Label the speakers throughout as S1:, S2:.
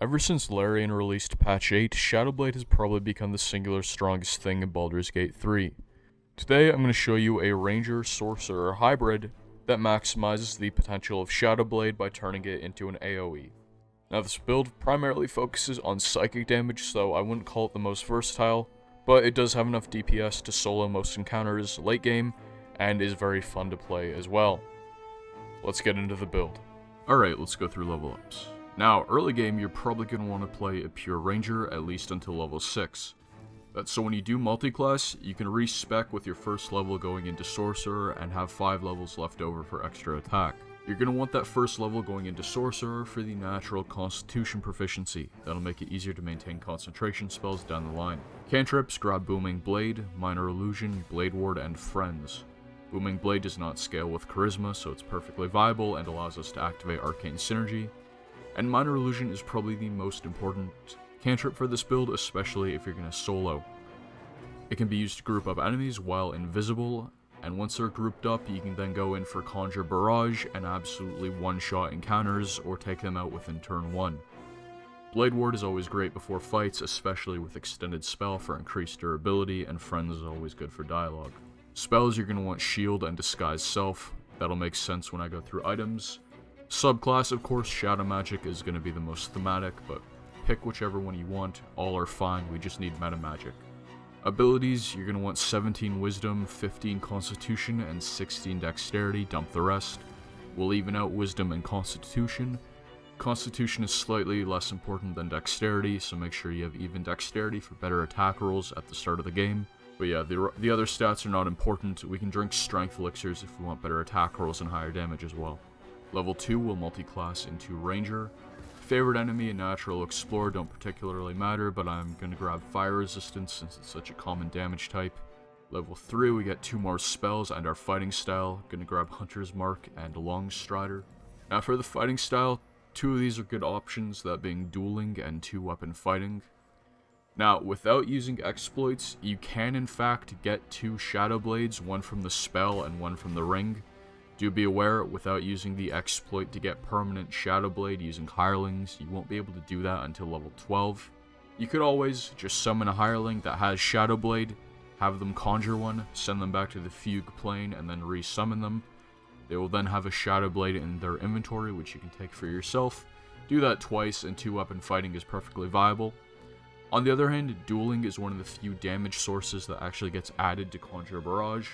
S1: Ever since Larian released patch 8, Shadowblade has probably become the singular strongest thing in Baldur's Gate 3. Today I'm going to show you a Ranger Sorcerer hybrid that maximizes the potential of Shadowblade by turning it into an AOE. Now this build primarily focuses on psychic damage, so I wouldn't call it the most versatile, but it does have enough DPS to solo most encounters late game, and is very fun to play as well. Let's get into the build. Alright, let's go through level ups. Now, early game, you're probably going to want to play a pure ranger, at least until level 6. That's so when you do multi-class, you can respec with your first level going into sorcerer and have 5 levels left over for extra attack. You're going to want that first level going into sorcerer for the natural constitution proficiency. That'll make it easier to maintain concentration spells down the line. Cantrips, grab Booming Blade, Minor Illusion, Blade Ward, and Friends. Booming Blade does not scale with charisma, so it's perfectly viable and allows us to activate Arcane Synergy. And Minor Illusion is probably the most important cantrip for this build, especially if you're going to solo. It can be used to group up enemies while invisible, and once they're grouped up, you can then go in for Conjure Barrage and absolutely one-shot encounters or take them out within turn 1. Blade Ward is always great before fights, especially with Extended Spell for increased durability, and Friends is always good for dialogue. Spells, you're going to want Shield and Disguise Self. That'll make sense when I go through items. Subclass, of course, Shadow Magic is going to be the most thematic, but pick whichever one you want. All are fine, we just need meta magic. Abilities, you're going to want 17 Wisdom, 15 Constitution, and 16 Dexterity. Dump the rest. We'll even out Wisdom and Constitution. Constitution is slightly less important than Dexterity, so make sure you have even Dexterity for better attack rolls at the start of the game. But yeah, the other stats are not important. We can drink Strength Elixirs if we want better attack rolls and higher damage as well. Level 2 will multi-class into Ranger. Favorite enemy and Natural Explorer don't particularly matter, but I'm going to grab Fire Resistance since it's such a common damage type. Level 3 we get 2 more spells and our fighting style. Going to grab Hunter's Mark and Longstrider. Now for the fighting style, 2 of these are good options, that being Dueling and 2-weapon fighting. Now, without using exploits, you can in fact get 2 Shadow Blades, one from the spell and one from the ring. Do be aware, without using the exploit to get permanent Shadow Blade using hirelings, you won't be able to do that until level 12. You could always just summon a hireling that has Shadow Blade, have them conjure one, send them back to the Fugue plane, and then re-summon them. They will then have a Shadow Blade in their inventory, which you can take for yourself. Do that twice, and 2-weapon fighting is perfectly viable. On the other hand, Dueling is one of the few damage sources that actually gets added to Conjure Barrage.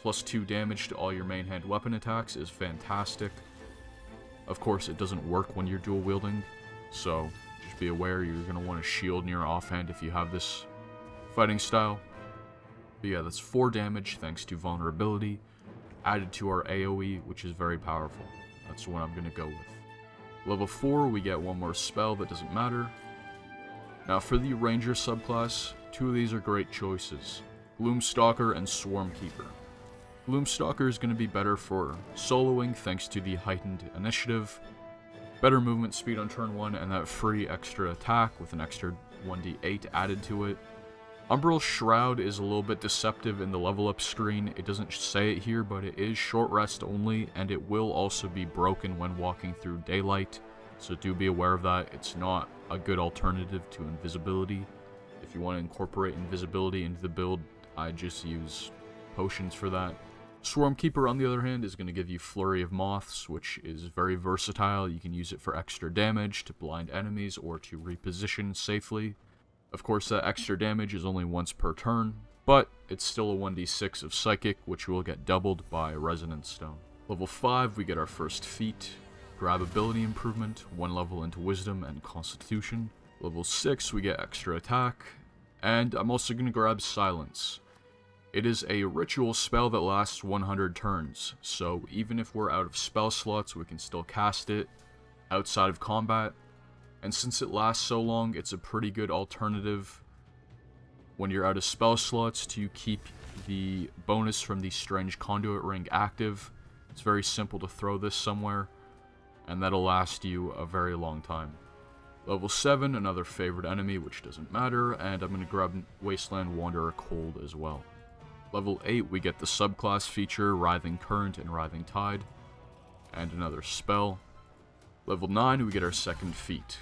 S1: Plus 2 damage to all your main hand weapon attacks is fantastic. Of course, it doesn't work when you're dual wielding, so just be aware you're going to want a shield in your offhand if you have this fighting style. But yeah, that's 4 damage thanks to Vulnerability, added to our AOE, which is very powerful. That's the one I'm going to go with. Level 4, we get 1 more spell that doesn't matter. Now for the Ranger subclass, 2 of these are great choices. Gloomstalker and Swarmkeeper. Gloomstalker is going to be better for soloing thanks to the heightened initiative, better movement speed on turn 1, and that free extra attack with an extra 1d8 added to it. Umbral Shroud is a little bit deceptive in the level up screen. It doesn't say it here, but it is short rest only, and it will also be broken when walking through daylight, so do be aware of that. It's not a good alternative to invisibility. If you want to incorporate invisibility into the build, I just use potions for that. Swarmkeeper, on the other hand, is going to give you Flurry of Moths, which is very versatile. You can use it for extra damage, to blind enemies, or to reposition safely. Of course, that extra damage is only once per turn, but it's still a 1d6 of Psychic, which will get doubled by Resonance Stone. Level 5, we get our first feat. Grab Ability Improvement, 1 level into Wisdom and Constitution. Level 6, we get extra attack, and I'm also going to grab Silence. It is a ritual spell that lasts 100 turns, so even if we're out of spell slots, we can still cast it outside of combat. And since it lasts so long, it's a pretty good alternative when you're out of spell slots to keep the bonus from the Strange Conduit ring active. It's very simple to throw this somewhere, and that'll last you a very long time. Level 7, another favorite enemy, which doesn't matter, and I'm going to grab Wasteland Wanderer Cold as well. Level 8, we get the subclass feature, Writhing Current and Writhing Tide, and another spell. Level 9, we get our second feat.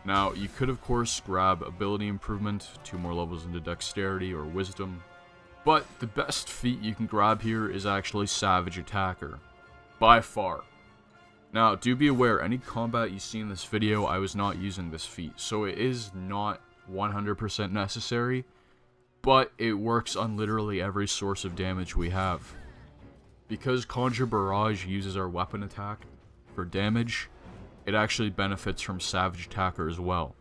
S1: Now, you could of course grab ability improvement, 2 more levels into dexterity or wisdom, but the best feat you can grab here is actually Savage Attacker, by far. Now, do be aware, any combat you see in this video, I was not using this feat, so it is not 100% necessary, but it works on literally every source of damage we have. Because Conjure Barrage uses our weapon attack for damage, it actually benefits from Savage Attacker as well.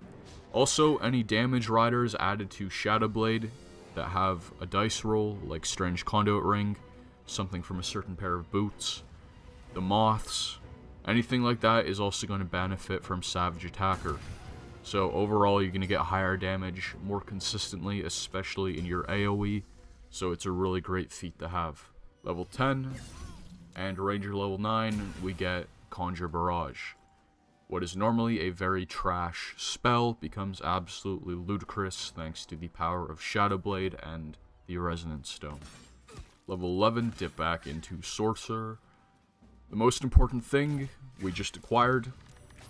S1: Also, any damage riders added to Shadowblade that have a dice roll, like Strange Conduit Ring, something from a certain pair of boots, the Moths, anything like that is also going to benefit from Savage Attacker. So overall, you're going to get higher damage more consistently, especially in your AOE, so it's a really great feat to have. Level 10, and Ranger level 9, we get Conjure Barrage. What is normally a very trash spell becomes absolutely ludicrous thanks to the power of Shadowblade and the Resonance Stone. Level 11, dip back into Sorcerer. The most important thing we just acquired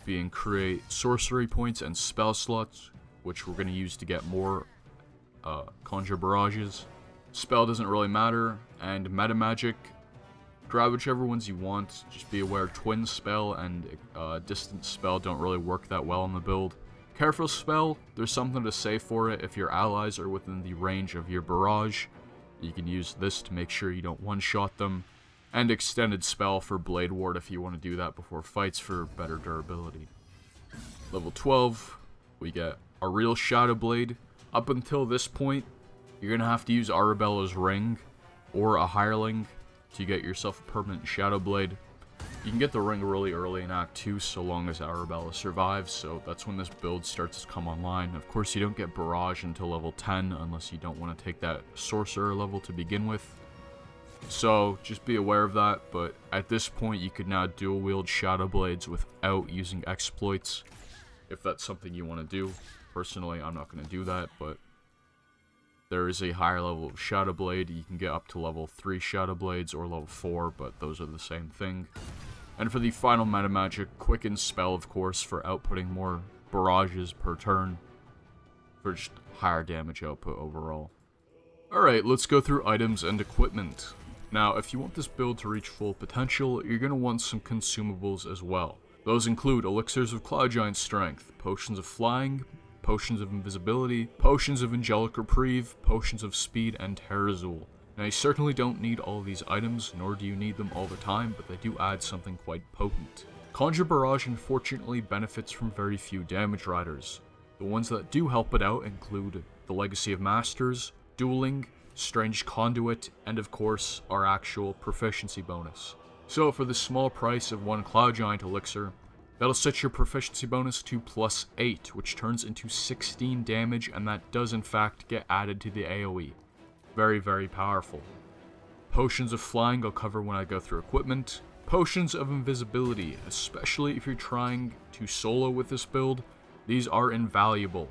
S1: being create sorcery points and spell slots, which we're going to use to get more Conjure Barrages. Spell doesn't really matter, and meta magic, grab whichever ones you want. Just be aware Twin Spell and Distant Spell don't really work that well in the build. Careful Spell, there's something to say for it. If your allies are within the range of your barrage, you can use this to make sure you don't one-shot them. And Extended Spell for Blade Ward if you want to do that before fights for better durability. Level 12, we get a real Shadowblade. Up until this point, you're going to have to use Arabella's Ring or a Hireling to get yourself a permanent Shadowblade. You can get the ring really early in Act 2 so long as Arabella survives, so that's when this build starts to come online. Of course, you don't get Barrage until level 10 unless you don't want to take that Sorcerer level to begin with. So, just be aware of that, but at this point you could now dual wield Shadowblades without using exploits, if that's something you want to do. Personally, I'm not going to do that, but there is a higher level of Shadowblade. You can get up to level 3 Shadowblades or level 4, but those are the same thing. And for the final meta magic, Quicken Spell, of course, for outputting more barrages per turn, for just higher damage output overall. Alright, let's go through items and equipment. Now, if you want this build to reach full potential, you're going to want some consumables as well. Those include Elixirs of Cloud Giant Strength, Potions of Flying, Potions of Invisibility, Potions of Angelic Reprieve, Potions of Speed, and Terazul. Now, you certainly don't need all of these items, nor do you need them all the time, but they do add something quite potent. Conjure Barrage unfortunately benefits from very few damage riders. The ones that do help it out include the Legacy of Masters, Dueling, Strange Conduit, and of course, our actual proficiency bonus. So for the small price of one Cloud Giant Elixir, that'll set your proficiency bonus to +8, which turns into 16 damage, and that does in fact get added to the AoE. Very, very powerful. Potions of Flying I'll cover when I go through equipment. Potions of Invisibility, especially if you're trying to solo with this build, these are invaluable.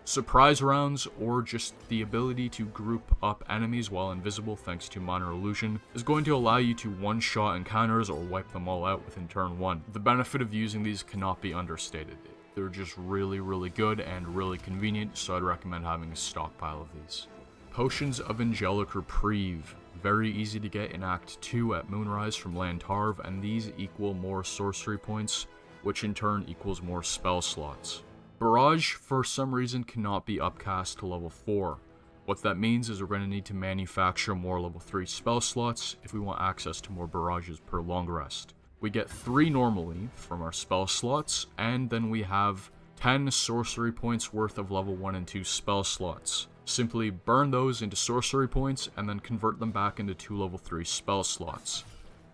S1: Surprise rounds, or just the ability to group up enemies while invisible thanks to Minor Illusion, is going to allow you to one-shot encounters or wipe them all out within turn 1. The benefit of using these cannot be understated. They're just really, really good and really convenient, so I'd recommend having a stockpile of these. Potions of Angelic Reprieve. Very easy to get in Act 2 at Moonrise from Lantarv, and these equal more sorcery points, which in turn equals more spell slots. Barrage, for some reason, cannot be upcast to level 4. What that means is we're going to need to manufacture more level 3 spell slots if we want access to more barrages per long rest. We get 3 normally from our spell slots, and then we have 10 sorcery points worth of level 1 and 2 spell slots. Simply burn those into sorcery points and then convert them back into 2 level 3 spell slots.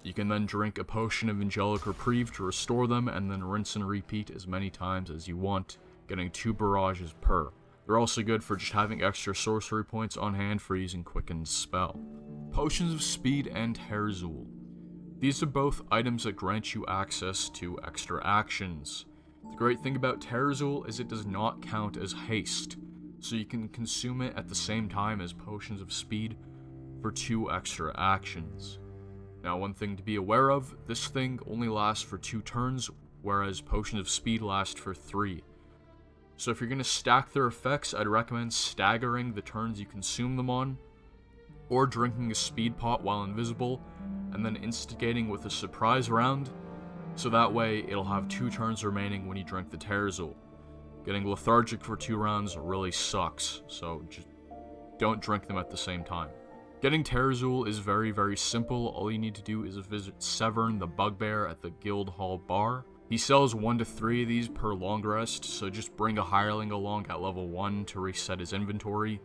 S1: You can then drink a potion of Angelic Reprieve to restore them, and then rinse and repeat as many times as you want, getting 2 barrages per. They're also good for just having extra sorcery points on hand for using Quickened Spell. Potions of Speed and Terazul. These are both items that grant you access to extra actions. The great thing about Terazul is it does not count as haste, so you can consume it at the same time as Potions of Speed for 2 extra actions. Now, one thing to be aware of, this thing only lasts for 2 turns, whereas Potions of Speed last for 3. So if you're going to stack their effects, I'd recommend staggering the turns you consume them on, or drinking a speed pot while invisible, and then instigating with a surprise round, so that way it'll have 2 turns remaining when you drink the Terazul. Getting lethargic for 2 rounds really sucks, so just don't drink them at the same time. Getting Terazul is very, very simple. All you need to do is visit Severn the Bugbear at the Guild Hall Bar. He sells 1 to 3 of these per long rest, so just bring a hireling along at level 1 to reset his inventory,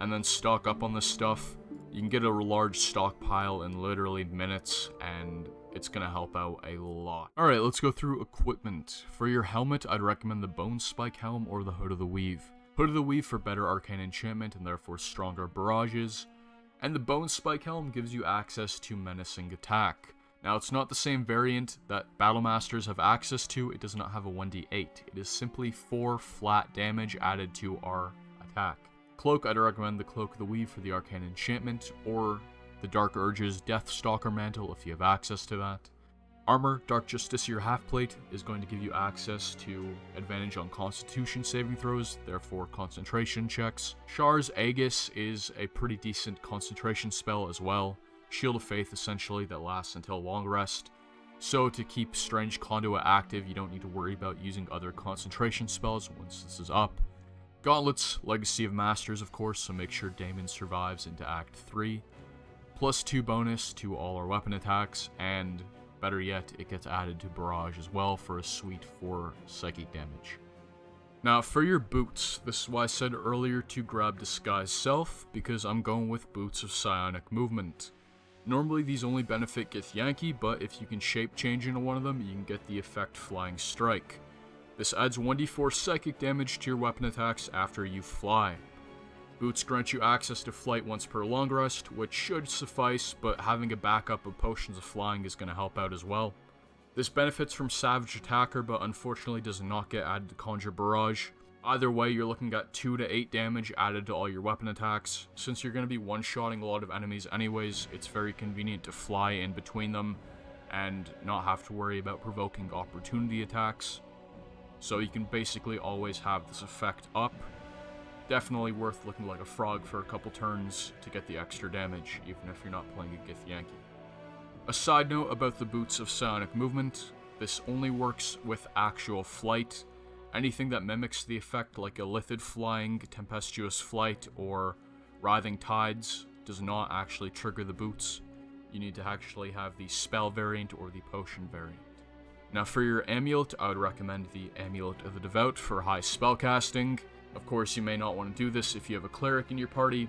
S1: and then stock up on this stuff. You can get a large stockpile in literally minutes, and it's going to help out a lot. Alright, let's go through equipment. For your helmet, I'd recommend the Bonespike helm or the Hood of the Weave. Hood of the Weave for better arcane enchantment and therefore stronger barrages, and the Bonespike helm gives you access to menacing attack. Now, it's not the same variant that Battlemasters have access to. It does not have a 1d8. It is simply 4 flat damage added to our attack. Cloak, I'd recommend the Cloak of the Weave for the arcane enchantment, or the Dark Urge's Deathstalker Mantle if you have access to that. Armor, Dark Justiciar Halfplate is going to give you access to advantage on Constitution saving throws, therefore concentration checks. Shar's Aegis is a pretty decent concentration spell as well. Shield of Faith essentially that lasts until long rest. So to keep Strange Conduit active, you don't need to worry about using other concentration spells once this is up. Gauntlets, Legacy of Masters of course, so make sure Daemon survives into Act 3. +2 bonus to all our weapon attacks, and better yet, it gets added to Barrage as well for a sweet 4 psychic damage. Now for your boots, this is why I said earlier to grab Disguise Self, because I'm going with Boots of Psionic Movement. Normally these only benefit Githyanki, but if you can shape change into one of them, you can get the effect Flying Strike. This adds 1d4 psychic damage to your weapon attacks after you fly. Boots grant you access to flight once per long rest, which should suffice, but having a backup of potions of flying is going to help out as well. This benefits from Savage Attacker, but unfortunately does not get added to Conjure Barrage. Either way, you're looking at 2 to 8 damage added to all your weapon attacks. Since you're going to be one-shotting a lot of enemies anyways, it's very convenient to fly in between them and not have to worry about provoking opportunity attacks. So you can basically always have this effect up. Definitely worth looking like a frog for a couple turns to get the extra damage, even if you're not playing a Githyanki. A side note about the Boots of Psionic Movement, this only works with actual flight. Anything that mimics the effect, like a Lithid Flying, Tempestuous Flight, or Writhing Tides, does not actually trigger the boots. You need to actually have the spell variant or the potion variant. Now for your Amulet, I would recommend the Amulet of the Devout for high spellcasting. Of course, you may not want to do this if you have a Cleric in your party.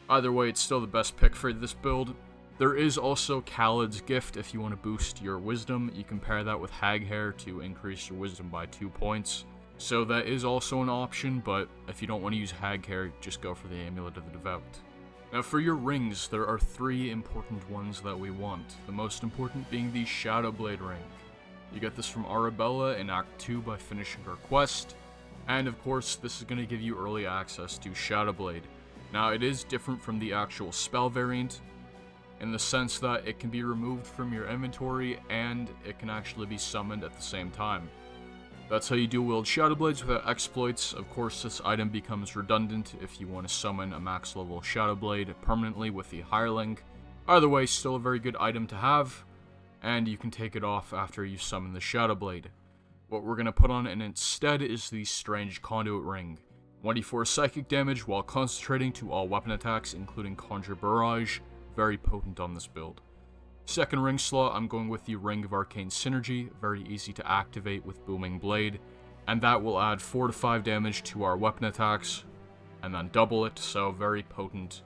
S1: Either way, it's still the best pick for this build. There is also Khalid's Gift if you want to boost your Wisdom. You can pair that with Hag Hair to increase your Wisdom by 2 points. So that is also an option, but if you don't want to use Hag Hair, just go for the Amulet of the Devout. Now for your rings, there are 3 important ones that we want. The most important being the Shadowblade ring. You get this from Arabella in Act 2 by finishing her quest. And of course, this is going to give you early access to Shadowblade. Now it is different from the actual spell variant, in the sense that it can be removed from your inventory and it can actually be summoned at the same time. That's how you do wield Shadowblades without exploits. Of course, this item becomes redundant if you want to summon a max level Shadowblade permanently with the Hireling. Either way, still a very good item to have, and you can take it off after you summon the Shadowblade. What we're going to put on it instead is the Strange Conduit ring. 1d4 psychic damage while concentrating to all weapon attacks, including Conjure Barrage. Very potent on this build. Second ring slot, I'm going with the Ring of Arcane Synergy, very easy to activate with Booming Blade, and that will add 4 to 5 damage to our weapon attacks, and then double it, so very potent.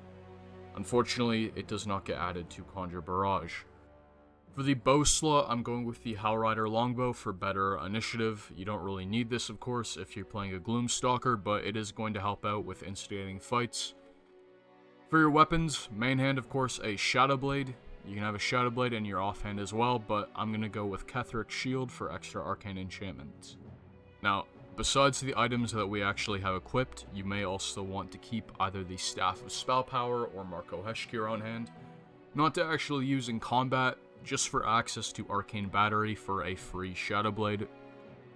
S1: Unfortunately, it does not get added to Conjure Barrage. For the bow slot, I'm going with the Hellrider Longbow for better initiative. You don't really need this, of course, if you're playing a Gloomstalker, but it is going to help out with instigating fights. For your weapons, main hand, of course, a Shadowblade. You can have a Shadowblade in your offhand as well, but I'm going to go with Ketheric's Shield for extra arcane enchantments. Now, besides the items that we actually have equipped, you may also want to keep either the Staff of Spellpower or Markoheshkir on hand. Not to actually use in combat, just for access to Arcane Battery for a free Shadowblade.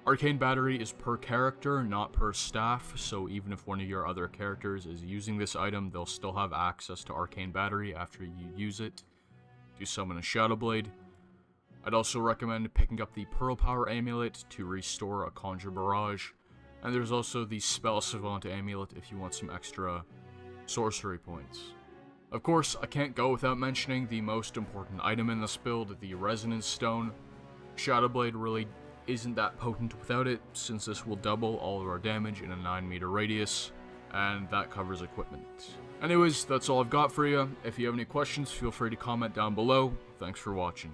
S1: Arcane Battery is per character, not per staff, so even if one of your other characters is using this item, they'll still have access to Arcane Battery after you use it to summon a Shadowblade. I'd also recommend picking up the Spellpower Amulet to restore a Conjure Barrage, and there's also the Spell Savant Amulet if you want some extra sorcery points. Of course, I can't go without mentioning the most important item in this build, the Resonance Stone. Shadowblade really isn't that potent without it, since this will double all of our damage in a 9 meter radius, and that covers equipment. Anyways, that's all I've got for you. If you have any questions, feel free to comment down below. Thanks for watching.